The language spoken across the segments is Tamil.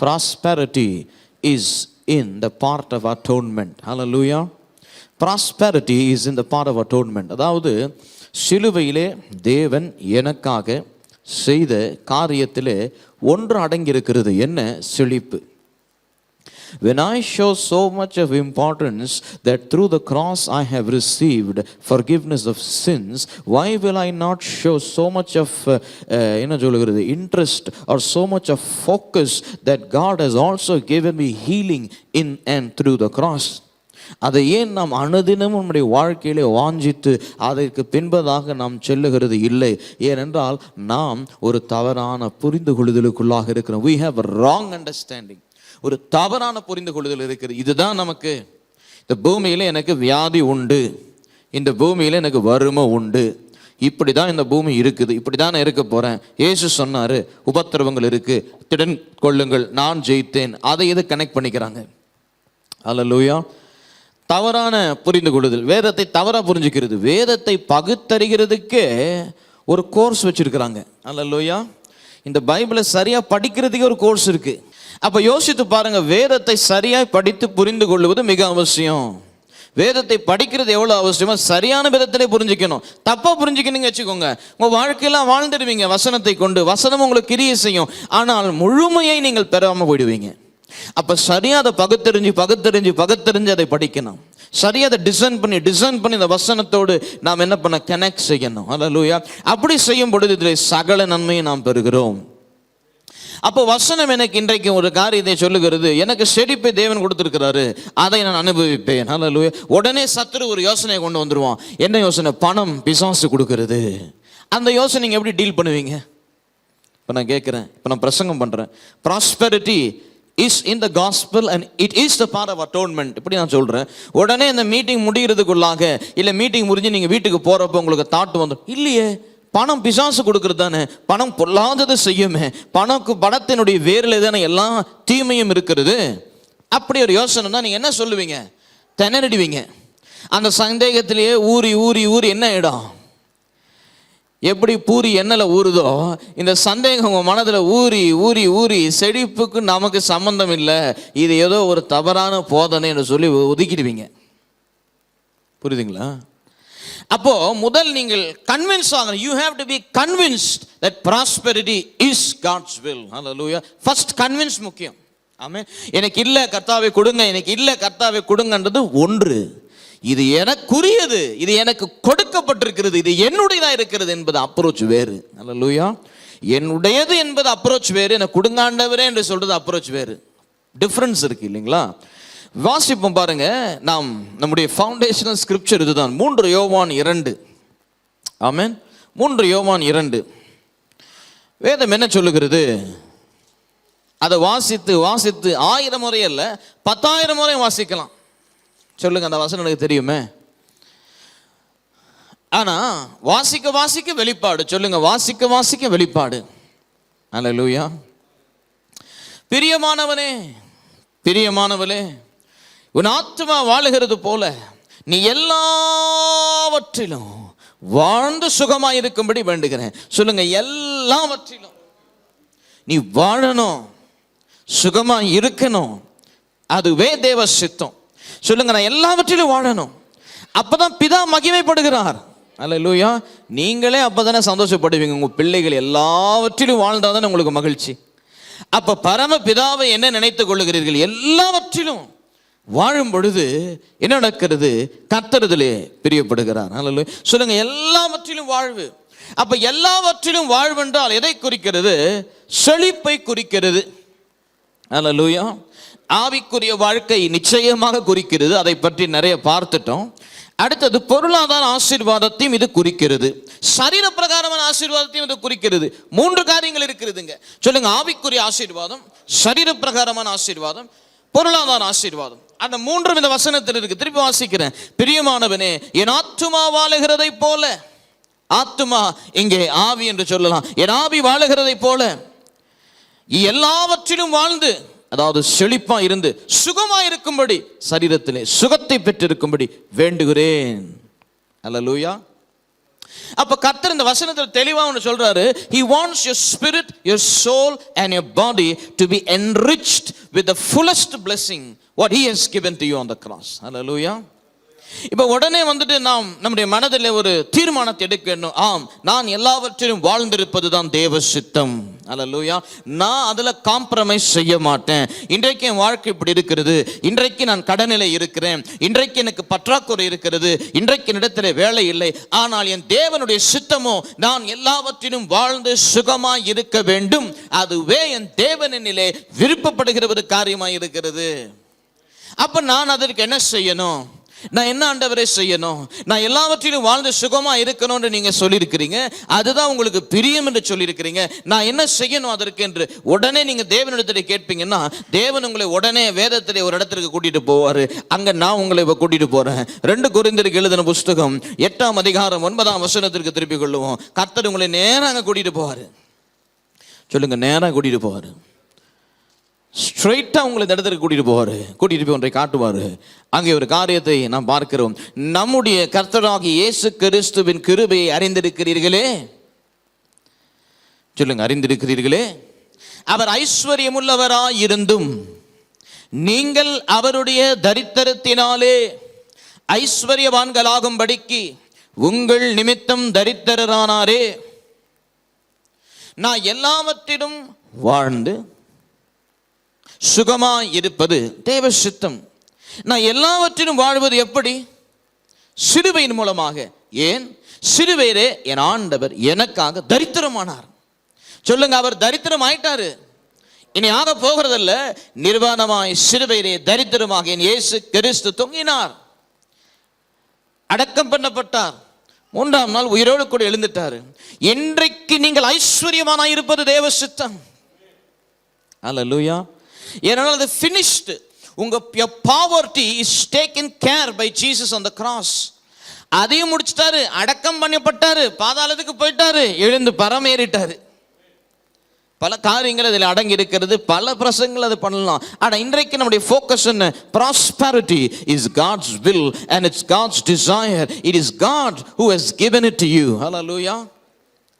prosperity is in the part of atonement. Hallelujah. Prosperity is in the part of atonement. அதாவது சிலுவையிலே தேவன் எனக்காக செய்த காரியத்திலே ஒன்று அடங்கியிருக்கிறது. என்ன? செழிப்பு. When I show so much of importance that through the cross I have received forgiveness of sins, why will I not show so much of interest or so much of focus that God has also given me healing in and through the cross? அதை ஏன் நாம் அனுதினமும் நம்முடைய வாழ்க்கையிலே வாஞ்சித்து அதற்கு பின்பதாக நாம் செல்லுகிறது இல்லை? ஏனென்றால் நாம் ஒரு தவறான புரிந்து கொள்ளுதலுக்குள்ளாக இருக்கிறோம். We have a wrong understanding. ஒரு தவறான புரிந்து கொள்ளுதல் இருக்கிறது. இதுதான் நமக்கு, இந்த பூமியில் எனக்கு வியாதி உண்டு, இந்த பூமியில் எனக்கு வறுமை உண்டு, இப்படி தான் இந்த பூமி இருக்குது, இப்படி தான் நான் இருக்க போகிறேன். இயேசு சொன்னார் உபத்திரவங்கள் இருக்குது, திடன் கொள்ளுங்கள், நான் ஜெயித்தேன். அதை எது கனெக்ட் பண்ணிக்கிறாங்க? அல்லேலூயா. தவறான புரிந்து கொள்ளுதல், வேதத்தை தவறாக புரிஞ்சுக்கிறது. வேதத்தை பகுத்தறிகிறதுக்கே ஒரு கோர்ஸ் வச்சுருக்கிறாங்க. அல்லேலூயா. இந்த பைபிளை சரியாக படிக்கிறதுக்கே ஒரு கோர்ஸ் இருக்குது. அப்போ யோசித்து பாருங்கள், வேதத்தை சரியாக படித்து புரிந்து கொள்வது மிக அவசியம். வேதத்தை படிக்கிறது எவ்வளோ அவசியமோ சரியான விதத்திலே புரிஞ்சுக்கணும். தப்பாக புரிஞ்சுக்கணுங்க வச்சுக்கோங்க, உங்கள் வாழ்க்கையெல்லாம் வாழ்ந்துடுவீங்க வசனத்தை கொண்டு. வசனம் உங்களுக்கு கிரியை செய்யும், ஆனால் முழுமையை நீங்கள் பெறாமல் போயிடுவீங்க. அப்போ சரியாக அதை பகுத்தறிஞ்சு அதை படிக்கணும். சரியாக அதை டிசைன் பண்ணி இந்த வசனத்தோடு நாம் என்ன பண்ண கனெக்ட் செய்யணும். அல்லேலூயா. அப்படி செய்யும் பொழுது இதில் சகல நன்மையை நாம் பெறுகிறோம். அப்போ வசனம் எனக்கு இன்றைக்கு ஒரு காரியத்தை சொல்லுகிறது. எனக்கு செழிப்பை தேவன் கொடுத்துருக்கிறாரு, அதை நான் அனுபவிப்பேன். அல்லேலூயா. உடனே சத்துரு ஒரு யோசனையை கொண்டு வந்துடுவான். என்ன யோசனை? பணம் பிசாசு கொடுக்கறது. அந்த யோசனை நீங்கள் எப்படி டீல் பண்ணுவீங்க? இப்போ நான் கேட்குறேன், இப்போ நான் பிரசங்கம் பண்ணுறேன், prosperity is in the gospel and it is the part of atonement. இப்படி நான் சொல்கிறேன். உடனே இந்த மீட்டிங் முடிகிறதுக்குள்ளாக, இல்லை மீட்டிங் முடிஞ்சு நீங்கள் வீட்டுக்கு போகிறப்போ உங்களுக்கு தாட் வந்துடும், இல்லையே பணம் பிசாசு கொடுக்கறது தானே, பணம் பொல்லாதது செய்யுமே, பணத்தினுடைய வேரில் தானே எல்லா தீமையும் இருக்கிறது. அப்படி ஒரு யோசனை தான். நீங்கள் என்ன சொல்லுவீங்க? திணறிடுவீங்க. அந்த சந்தேகத்திலேயே ஊறி என்ன இடம்? எப்படி பூரி எண்ணெயில் ஊறுதோ, இந்த சந்தேகம் உங்கள் மனதில் ஊறி செழிப்புக்கு நமக்கு சம்பந்தம் இல்லை, இது ஏதோ ஒரு தவறான போதனை என்று சொல்லி ஒதுக்கிடுவீங்க. புரியுதுங்களா? அப்போ முதல் நீங்கள் கன்வின்ஸ் ஆகணும். You have to be convinced that prosperity is God's will. Hallelujah. First convince முக்கியம். ஆமென். எனக்கு இல்லை கர்த்தாவே கொடுங்க, எனக்கு இல்லை கர்த்தாவே கொடுங்கன்றது ஒன்று. இது எனக்குரியது, இது எனக்கு கொடுக்கப்பட்டிருக்கிறது, இது என்னுடையதாக இருக்கிறது என்பது அப்ரோச் வேறு. அல்லேலூயா. என்னுடையது என்பது அப்ரோச் வேறு, எனக்கு கொடுங்காண்டவரே என்று சொல்றது அப்ரோச் வேறு. டிஃப்ரென்ஸ் இருக்கு இல்லைங்களா? வாசிப்போம் பாருங்க. நாம் நம்முடைய ஃபவுண்டேஷனல் ஸ்கிரிப்சர் இதுதான். 3 யோவான் 2. ஆமென். 3 யோவான் 2 வேதம் என்ன சொல்லுகிறது? அதை வாசித்து 1000 முறை அல்ல 10,000 முறை வாசிக்கலாம். சொல்லுங்க, அந்த வசனம் எனக்கு தெரியுமே. ஆனா வாசிக்க வெளிப்பாடு. சொல்லுங்க, வாசிக்க வெளிப்பாடு. அல்லேலூயா. பிரியமானவனே, உன் ஆத்துமா வாழுகிறது போல நீ எல்லாவற்றிலும் வாழ்ந்து சுகமாய் இருக்கும்படி வேண்டுகிறேன். சொல்லுங்க, எல்லாவற்றிலும் நீ வாழணும், சுகமாய் இருக்கணும். அதுவே தேவ சித்தம். சொல்லுங்க, நான் எல்லாவற்றிலும் வாழணும். அப்பதான் பிதா மகிமைப்படுகிறார். அல்லேலூயா. நீங்களே அப்பதானே சந்தோஷப்படுவீங்க. உங்க பிள்ளைகள் எல்லாவற்றிலும் வாழ்ந்தாதானே உங்களுக்கு மகிழ்ச்சி. அப்ப பரம பிதாவை என்ன நினைத்துக் கொள்ளுகிறீர்கள்? எல்லாவற்றிலும் வாழும் பொழுது என்ன நடக்கிறது? கர்த்தரிலே பிரியப்படுகிறார். அல்லேலூயா. சொல்லுங்க, எல்லாவற்றிலும் வாழ்வு. அப்ப எல்லாவற்றிலும் வாழ்வு என்றால் எதை குறிக்கிறது? செழிப்பை குறிக்கிறது. அல்லேலூயா. ஆவிக்குரிய வாழ்க்கை நிச்சயமாக குறிக்கிறது. அதை பற்றி நிறைய பார்த்துட்டோம். அடுத்தது பொருளாதார ஆசீர்வாதத்தையும் இது குறிக்கிறது. சரீர பிரகாரமான ஆசீர்வாதத்தையும் இது குறிக்கிறது. 3 காரியங்கள் இருக்கிறதுங்க. சொல்லுங்க, ஆவிக்குரிய ஆசீர்வாதம், சரீர பிரகாரமான ஆசீர்வாதம், பொருளாதார ஆசீர்வாதம். அந்த 3 இந்த வசனத்தில் இருக்கு. திருப்பி வாசிக்கிறேன். பிரியமானவனே, என் ஆத்துமா வாழுகிறதை போல, ஆத்துமா இங்கே ஆவி என்று சொல்லலாம், என் ஆவி வாழுகிறதை போல எல்லாவற்றிலும் வாழ்ந்து, அதாவது செழிப்பா இருந்து சுகமா இருக்கும்படி, சரீரத்திலே சுகத்தை பெற்றிருக்கும்படி வேண்டுகிறேன். அல்லேலூயா. அப்ப கர்த்தர் இந்த வசனத்தில் தெளிவா ஒன்று சொல்றாரு. He wants your spirit, your soul and your body to be enriched with the fullest blessing what he has given to you on the cross. Hallelujah. இப்ப உடனே வந்துட்டு நாம் நம்முடைய மனதில் ஒரு தீர்மானத்தை எடுக்கணும். ஆம், நான் எல்லாவற்றிலும் வாழ்ந்திருப்பது தான் தேவ சித்தம். அல்லேலூயா. நான் அதுல காம்ப்ரமைஸ் செய்ய மாட்டேன். இன்றைக்கு என் வாழ்க்கை இப்படி இருக்கிறது, இன்றைக்கு நான் கடனிலை இருக்கிறேன், இன்றைக்கு எனக்கு பற்றாக்குறை இருக்கிறது, இன்றைக்கு இடத்துல வேலை இல்லை, ஆனால் என் தேவனுடைய சித்தமோ நான் எல்லாவற்றிலும் வாழ்ந்து சுகமாய் இருக்க வேண்டும். அதுவே என் தேவனிலே விருப்பப்படுகிற ஒரு காரியமாய் இருக்கிறது. அப்ப நான் அதற்கு என்ன செய்யணும்? நான் என்ன ஆண்டவரே செய்யணும்? நான் எல்லாவற்றிலும் வாழ்ந்து சுகமா இருக்கணும்னு நீங்க சொல்லியிருக்கிறீங்க, அதுதான் உங்களுக்கு பிரியம் என்று சொல்லியிருக்கிறீங்க. நான் என்ன செய்யணும் அதற்கு என்று உடனே நீங்க தேவனிடத்தில் கேட்பீங்கன்னா, தேவன் உங்களை உடனே வேதத்திலே ஒரு இடத்திற்கு கூட்டிட்டு போவாரு. அங்க நான் உங்களை கூட்டிட்டு போறேன். 2 கொரிந்தியருக்கு எழுதின புஸ்தகம் 8ஆம் அதிகாரம் 9ஆம் வசனத்திற்கு திருப்பிக் கொள்ளுவோம். கர்த்தர் உங்களை நேரா அங்க கூட்டிட்டு போவாரு. சொல்லுங்க, நேரா கூட்டிட்டு போவாரு. ஸ்ட்ரெயிட்டா உங்களை இந்த இடத்துக்கு கூட்டிட்டு போவாரு. கூட்டிட்டு போய் ஒன்றை காட்டுவாரு. அங்கே ஒரு காரியத்தை நாம் பார்க்கிறோம். நம்முடைய கர்த்தராகிய இயேசு கிறிஸ்துவின் கிருபையை அறிந்திருக்கிறீர்களே. சொல்லுங்க, அறிந்திருக்கிறீர்களே. அவர் ஐஸ்வர்யமுள்ளவராய் இருந்தும் நீங்கள் அவருடைய தரித்திரத்தினாலே ஐஸ்வர்யவான்களாகும்படிக்கு உங்கள் நிமித்தம் தரித்திரரானாரே. நான் எல்லாவற்றிலும் வாழ்ந்து சுகமாய் இருப்பது தேவ சித்தம். நான் எல்லாவற்றிலும் வாழ்வது எப்படி? சிலுவையின் மூலமாக. ஏன்? சிலுவையிலே என் ஆண்டவர் எனக்காக தரித்திரமானார். சொல்லுங்க, அவர் தரித்திரம் ஆயிட்டாரு. இனி ஆக போகிறதல்ல, நிர்வாணமாய் சிலுவையிலே தரித்திரமாக என் இயேசு கிறிஸ்து தொங்கினார், அடக்கம் பண்ணப்பட்டார், 3ஆம் நாள் உயிரோடு கூட எழுந்துட்டாரு. இன்றைக்கு நீங்கள் ஐஸ்வர்யமானாய் இருப்பது தேவ சித்தம். அல்லேலூயா. ஏனால் அது finished. உங்க poverty is taken care by Jesus on the cross. அதையும் முடிச்சிட்டாரு, அடக்கம் பண்ணப்பட்டாரு, பாதாளத்துக்கு போயிட்டாரு, எழுந்து பரமேறிட்டாரு. பல காரியங்கள் அதில் அடங்கி இருக்கிறது. பல பிரசங்கள் அது பண்ணலாம். ஆனா இன்றைக்கு நம்முடைய ஃபோக்கஸ் என்ன? prosperity is God's will and it's God's desire. It is God who has given it to you. Hallelujah.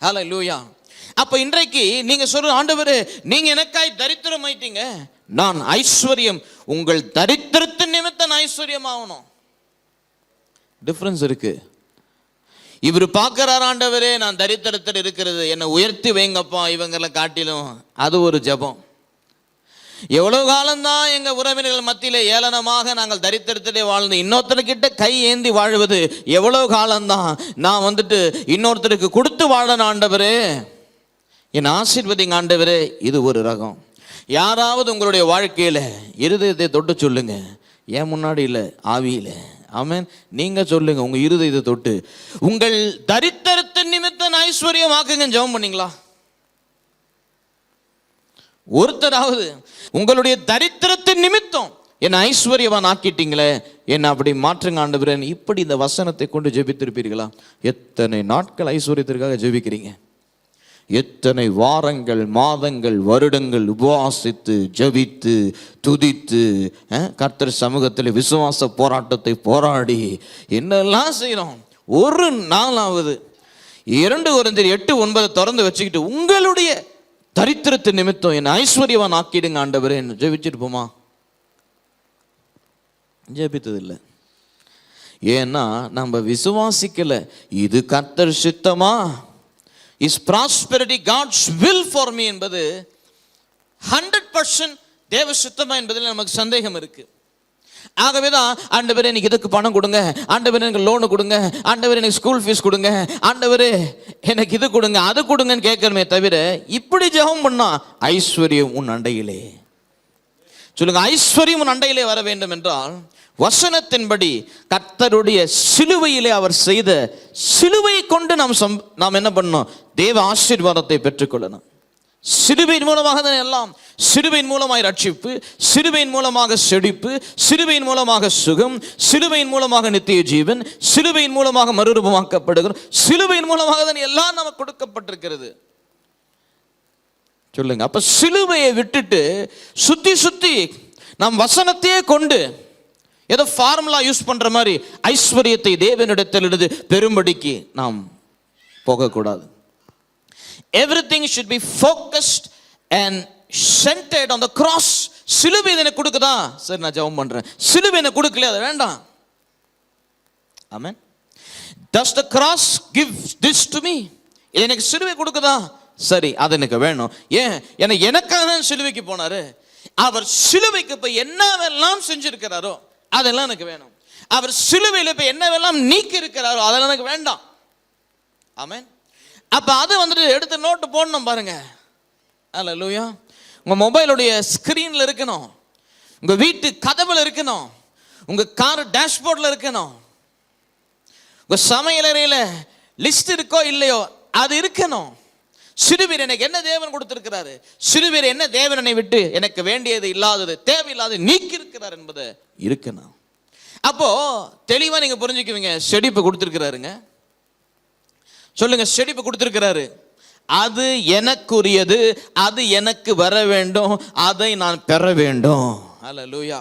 Hallelujah. அப்ப இன்றைக்கு நீங்க சொல்ற, ஆண்டவரே நீங்க எனக்காய் தரித்திரம் ஆயிட்டீங்க, நான் ஐஸ்வர்யம், உங்கள் தரித்திரத்தின் நிமித்தம் ஐஸ்வர்யம் ஆகணும். டிஃபரன்ஸ் இருக்கு. இவர் பார்க்கிறார், ஆண்டவரே நான் தரித்திரத்தில் இருக்கிறது, என்னை உயர்த்தி வைங்கப்பா இவங்களை காட்டிலும். அது ஒரு ஜெபம். எவ்வளவு காலம்தான் எங்க உறவினர்கள் மத்தியிலே ஏளனமாக நாங்கள் தரித்திரத்திலே வாழ்ந்து இன்னொருத்தர்கிட்ட கை ஏந்தி வாழ்வது எவ்வளவு காலம்தான்? நான் வந்துட்டு இன்னொருத்தருக்கு கொடுத்து வாழணும். ஆண்டவரே என் ஆசீர்வதிங்க ஆண்டவரே. இது ஒரு ரகம். யாராவது உங்களுடைய வாழ்க்கையில இருதயத்தை தொட்டு சொல்லுங்க. ஏன் முன்னாடி இல்லை, ஆவியில. ஆமென். நீங்க சொல்லுங்க, உங்க இருதயத்தை தொட்டு உங்கள் தரித்திரத்தின் நிமித்தம் ஐஸ்வர்யமாக்குங்க. ஜெபம் பண்ணீங்களா? ஒருத்தராவது உங்களுடைய தரித்திரத்தின் நிமித்தம் என்னை ஐஸ்வர்யவான் ஆக்கிட்டீங்களே, என்ன அப்படி மாற்றுங்க ஆண்டவரே, இப்படி இந்த வசனத்தை கொண்டு ஜெபித்திருப்பீர்களா? எத்தனை நாட்கள் ஐஸ்வர்யத்திற்காக ஜெபிக்கிறீங்க? எத்தனை வாரங்கள், மாதங்கள், வருடங்கள் உபவாசித்து ஜெபித்து துதித்து கர்த்தர் சமூகத்தில் விசுவாச போராட்டத்தை போராடி என்னெல்லாம் செய்யறோம்? ஒரு நாளாவது 2 கொரிந்தியர் 8:9 திறந்து வச்சுக்கிட்டு உங்களுடைய தரித்திரத்தின் நிமித்தம் என்னை ஐஸ்வர்யவான் ஆக்கிடுங்க ஆண்டவரே ஜெபிச்சிருப்போமா? ஜெபித்ததில்லை. ஏன்னா நம்ம விசுவாசிக்கல. இது கர்த்தர் சித்தமா? Is prosperity God's will for me என்பது 100% தேவ சித்தமா என்பதில் நமக்கு சந்தேகம் இருக்கு. ஆகவேதான் ஆண்டவரே எனக்கு இதுக்கு பணம் கொடுங்க, ஆண்டவரே எனக்கு லோனு கொடுங்க, ஆண்டவரே எனக்கு ஸ்கூல் ஃபீஸ் கொடுங்க, ஆண்டவரே எனக்கு இது கொடுங்க அது கொடுங்கன்னு கேட்கணுமே தவிர, இப்படி ஜெபம் பண்ணா ஐஸ்வர்யம் உன் அண்டையிலே. சொல்லுங்க, ஐஸ்வர்யம் உன் அண்டையிலே வர வேண்டும் என்றால் வசனத்தின்படி கர்த்தருடைய சிலுவையிலே அவர் செய்த சிலுவையை கொண்டு நாம் என்ன பண்ணணும்? தேவ ஆசீர்வாதத்தை பெற்றுக்கொள்ளணும். சிலுவையின் மூலமாக தான் எல்லாம். சிலுவையின் மூலமாக ரட்சிப்பு, சிலுவையின் மூலமாக செழிப்பு, சிலுவையின் மூலமாக சுகம், சிலுவையின் மூலமாக நித்திய ஜீவன், சிலுவையின் மூலமாக மறுரூபமாக்கப்படுகிறோம், சிலுவையின் மூலமாக தான் எல்லாம் நமக்கு கொடுக்கப்பட்டிருக்கிறது. சொல்லுங்க. அப்ப சிலுவையை விட்டுட்டு சுத்தி சுத்தி நாம் வசனத்தையே கொண்டு ஏதோ ஃபார்முலா யூஸ் பண்ற மாதிரி ஐஸ்வர்யத்தை தேவனிடத்திலிருந்து பெரும்படிக்கு நாம் போகக்கூடாது. Everything should be focused and centered on the cross. சிலுவை எனக்கு கொடுக்குதா, சரி நான் ஜெபம் பண்றேன். சிலுவை எனக்கு கொடுக்கல, அது வேண்டாம். ஆமென். Does the cross give this to me? இது எனக்கு சிலுவை கொடுக்குதா, சரி அது எனக்கு வேணும். ஏன்? எனக்காக தான் சிலுவைக்கு போனாரு. அவர் சிலுவைக்கு போய் என்னவெல்லாம் செஞ்சிருக்கிறாரோ அதெல்லாம் எனக்கு வேணும். அவர் சிலுவையில் போய் என்னவெல்லாம் நீக்கி இருக்கிறாரோ அதெல்லாம் எனக்கு வேண்டாம். ஆமென். அப்ப அது வந்துட்டு எடுத்து நோட்டு போடணும் பாருங்க. அல்லேலூயா. உங்க மொபைலுடைய ஸ்கிரீன்ல இருக்கணும், உங்க வீட்டு கதவுல இருக்கணும், உங்க கார் டேஷ்போர்ட்ல இருக்கணும், உங்க சமையலறையில லிஸ்ட் இருக்கோ இல்லையோ அது இருக்கணும். சிலுவையில் எனக்கு என்ன தேவன் கொடுத்திருக்கிறாரு, சிலுவையில் என்ன தேவனை விட்டு எனக்கு வேண்டியது இல்லாதது தேவையில்லாத நீக்கி இருக்கிறார் என்பது இருக்கணும். அப்போ தெளிவா நீங்க புரிஞ்சுக்குவீங்க. செழிப்பு கொடுத்திருக்கிறாருங்க, சொல்லுங்க, செழிப்பு கொடுத்திருக்கிறாரு. அது எனக்குரியது, அது எனக்கு வர வேண்டும், அதை நான் பெற வேண்டும். அல்லேலூயா.